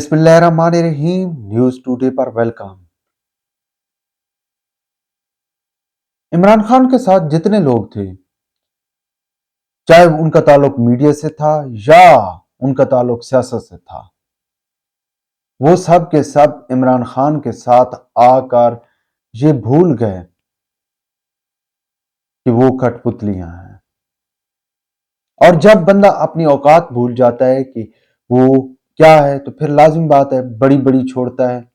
बिस्मिल्लाहिर्रहमानिर्रहीम news today पर welcome. Imran Khan के साथ जितने लोग थे, चाहे उनका ताल्लुक मीडिया से था या उनका ताल्लुक सियासत से था, वो सब के सब इमरान खान के साथ आकर ये भूल गए कि वो कठपुतलियां हैं। और जब बंदा अपनी औकात भूल जाता है कि वो क्या है, तो फिर लाजिम बात है बड़ी बड़ी छोड़ता है।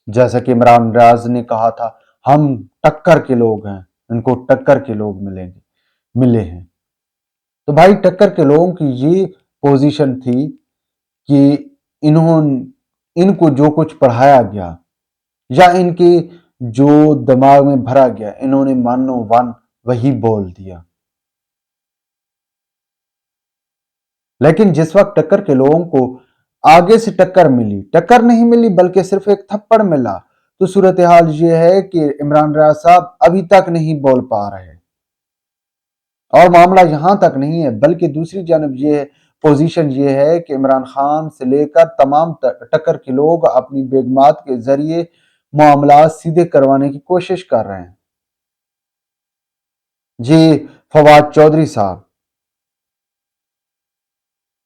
जैसा कि इमरान रियाज ने कहा था, हम टक्कर के लोग हैं, इनको टक्कर के लोग मिले हैं। तो भाई टक्कर के लोगों की ये पोजीशन थी कि इनको जो कुछ पढ़ाया गया या इनके जो दिमाग में भरा गया, इन्होंने मानो वन वही बोल दिया। लेकिन जिस वक्त टक्कर के लोगों को आगे से टक्कर मिली, टक्कर नहीं मिली बल्कि सिर्फ एक थप्पड़ मिला, तो सूरत हाल ये है कि इमरान रियाज साहब अभी तक नहीं बोल पा रहे। और मामला यहां तक नहीं है, बल्कि दूसरी जानब ये पोजीशन ये है कि इमरान खान से लेकर तमाम टक्कर के लोग अपनी बेगमात के जरिए मामला सीधे करवाने की कोशिश कर रहे हैं। जी फवाद चौधरी साहब,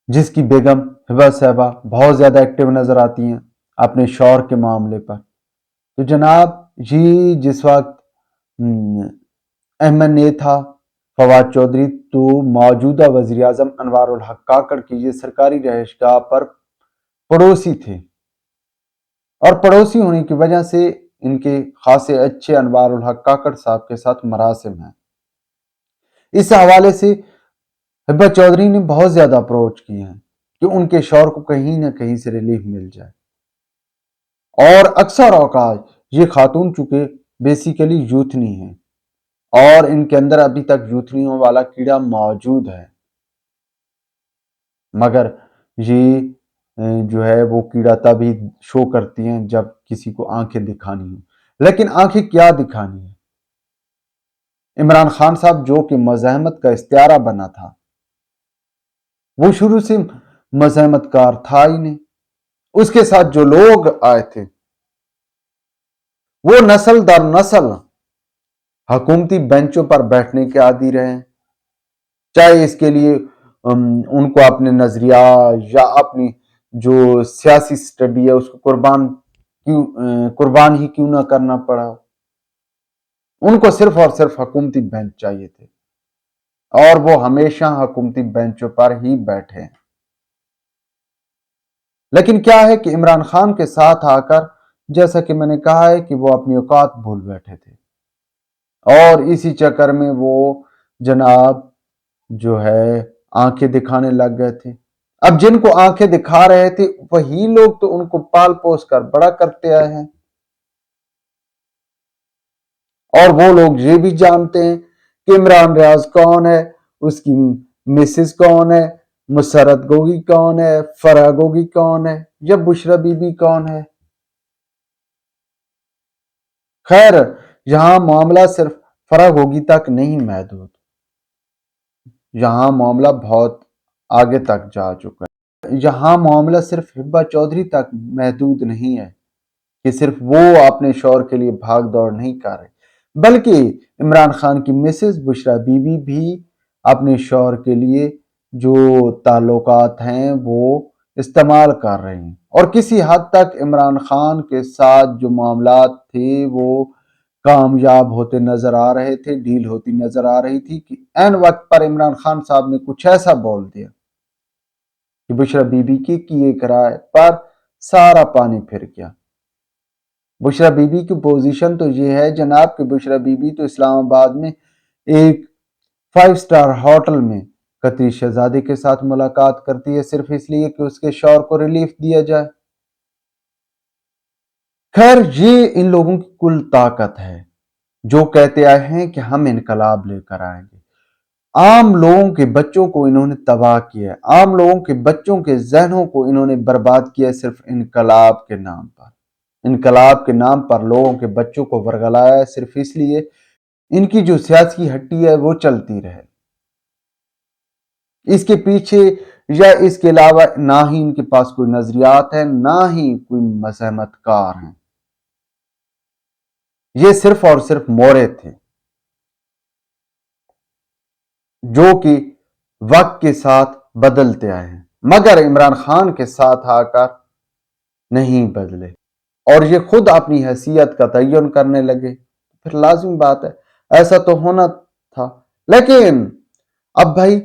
जिसकी बेगम हिबा साहबा बहुत ज्यादा एक्टिव नजर आती हैं अपने शौहर के मामले पर, तो जनाब जी जिस वक्त MNA था फवाद चौधरी, तो मौजूदा वजीर आजम अनवारुल हक काकड़ की ये सरकारी रहायशगाह पर पड़ोसी थे, और पड़ोसी होने की वजह से इनके खासे अच्छे अनवारुल हक काकड़ साहब के साथ मरासिम हैं। इस हवाले से हिब्बा चौधरी ने बहुत ज्यादा अप्रोच किए हैं कि उनके शौहर को कहीं ना कहीं से रिलीफ मिल जाए। और अक्सर औकात ये खातून चूंकि बेसिकली यूथनी है और इनके अंदर अभी तक यूथनियों वाला कीड़ा मौजूद है, मगर ये जो है वो कीड़ा तभी शो करती हैं जब किसी को आंखें दिखानी हो। लेकिन आंखें क्या दिखानी है? इमरान खान साहब जो कि मज़ाहमत का इस्तियारा बना था, वो शुरू से मज़ाहमतकार था ही नहीं। उसके साथ जो लोग आए थे वो नस्ल दर नस्ल हुकूमती बेंचों पर बैठने के आदी रहे, चाहे इसके लिए उनको अपने नजरिया या अपनी जो सियासी स्टडी है उसको कुर्बान ही क्यों ना करना पड़ा। उनको सिर्फ और सिर्फ हुकूमती बेंच चाहिए थे और वो हमेशा हुकूमती बेंचों पर ही बैठे हैं। लेकिन क्या है कि इमरान खान के साथ आकर, जैसा कि मैंने कहा है कि वो अपनी औकात भूल बैठे थे और इसी चक्कर में वो जनाब जो है आंखें दिखाने लग गए थे। अब जिनको आंखें दिखा रहे थे वही लोग तो उनको पाल पोस कर बड़ा करते आए हैं, और वो लोग ये भी जानते हैं कि इमरान रियाज कौन है, उसकी मिसेस कौन है, मुसरत गोगी कौन है, फराह गोगी कौन है, या बुशरा बीबी कौन है। खैर यहां मामला सिर्फ फराह गोगी तक नहीं महदूद, यहां मामला बहुत आगे तक जा चुका है। यहां मामला सिर्फ हिब्बा चौधरी तक महदूद नहीं है कि सिर्फ वो अपने शौहर के लिए भाग दौड़ नहीं कर रहे, बल्कि इमरान खान की मिसेस बुशरा बीबी भी अपने शौहर के लिए जो ताल्लुकात हैं वो इस्तेमाल कर रहे हैं। और किसी हद तक इमरान खान के साथ जो मामलात थे वो कामयाब होते नजर आ रहे थे, डील होती नजर आ रही थी कि ऐन वक्त पर इमरान खान साहब ने कुछ ऐसा बोल दिया कि बुशरा बीबी की किए कराए पर सारा पानी फिर गया। बुशरा बीबी की पोजीशन तो ये है जनाब कि बुशरा बीबी तो इस्लामाबाद में एक 5 स्टार होटल में कतरी शहजादी के साथ मुलाकात करती है, सिर्फ इसलिए कि उसके शौहर को रिलीफ दिया जाए। खैर ये इन लोगों की कुल ताकत है जो कहते आए हैं कि हम इनकलाब लेकर आएंगे। आम लोगों के बच्चों को इन्होंने तबाह किया है, आम लोगों के बच्चों के जहनों को इन्होंने बर्बाद किया सिर्फ इनकलाब के नाम पर। इनकलाब के नाम पर लोगों के बच्चों को वर्गलाया है सिर्फ इसलिए इनकी जो सियासी हट्टी है वो चलती रहे। इसके पीछे یا اس کے علاوہ نہ ہی ان کے پاس کوئی نظریات ہے، نہ ہی کوئی مزاحمت کار ہیں۔ یہ صرف اور صرف مورد تھے جو کہ وقت کے ساتھ بدلتے آئے ہیں، مگر عمران خان کے ساتھ آ کر نہیں بدلے، اور یہ خود اپنی حیثیت کا تعین کرنے لگے۔ پھر لازمی بات ہے ایسا تو ہونا تھا، لیکن اب بھائی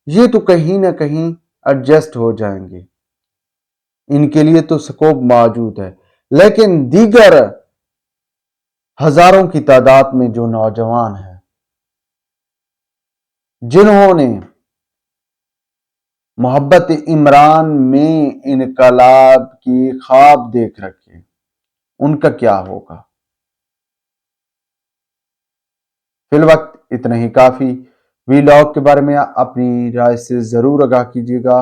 یہ تو کہیں نہ کہیں ایڈجسٹ ہو جائیں گے، ان کے لیے تو سکوپ موجود ہے، لیکن دیگر ہزاروں کی تعداد میں جو نوجوان ہیں جنہوں نے محبت عمران میں انقلاب کی خواب دیکھ رکھے، ان کا کیا ہوگا؟ فی الوقت اتنا ہی کافی۔ ویلاگ کے بارے میں اپنی رائے سے ضرور آگاہ کیجیے گا۔